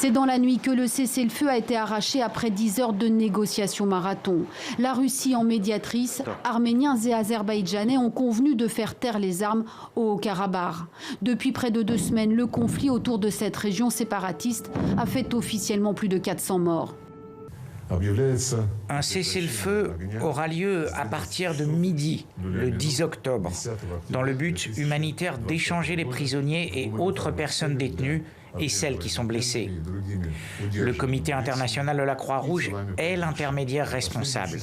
C'est dans la nuit que le cessez-le-feu a été arraché après 10 heures de négociations marathon. La Russie en médiatrice, Arméniens et Azerbaïdjanais ont convenu de faire taire les armes au Haut-Karabakh. Depuis près de 2 semaines, le conflit autour de cette région séparatiste a fait officiellement plus de 400 morts. Un cessez-le-feu aura lieu à partir de midi, le 10 octobre, dans le but humanitaire d'échanger les prisonniers et autres personnes détenues et celles qui sont blessées. Le Comité international de la Croix-Rouge est l'intermédiaire responsable.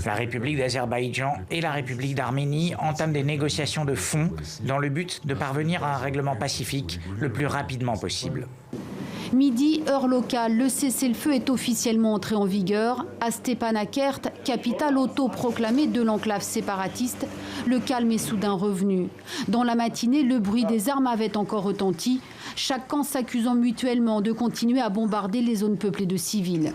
La République d'Azerbaïdjan et la République d'Arménie entament des négociations de fond dans le but de parvenir à un règlement pacifique le plus rapidement possible. Midi, heure locale, le cessez-le-feu est officiellement entré en vigueur. À Stepanakert, capitale autoproclamée de l'enclave séparatiste, le calme est soudain revenu. Dans la matinée, le bruit des armes avait encore retenti, chaque camp s'accusant mutuellement de continuer à bombarder les zones peuplées de civils.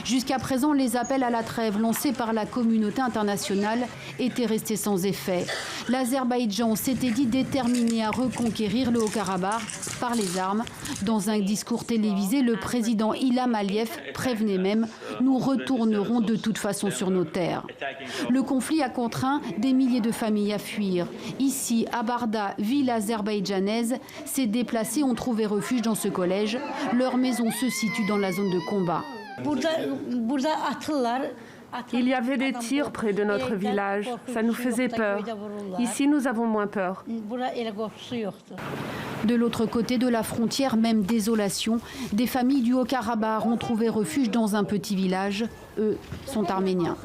Jusqu'à présent, les appels à la trêve lancés par la communauté internationale étaient restés sans effet. L'Azerbaïdjan s'était dit déterminé à reconquérir le Haut-Karabakh par les armes. Dans un discours télévisé, le président Ilham Aliyev prévenait même « Nous retournerons de toute façon sur nos terres ». Le conflit a contraint des milliers de familles à fuir. Ici, à Barda, ville azerbaïdjanaise, ces déplacés ont trouvé refuge dans ce collège. Leur maison se situe dans la zone de combat. Il y avait des tirs près de notre village. Ça nous faisait peur. Ici, nous avons moins peur. De l'autre côté de la frontière, même désolation, des familles du Haut-Karabakh ont trouvé refuge dans un petit village. Eux sont arméniens.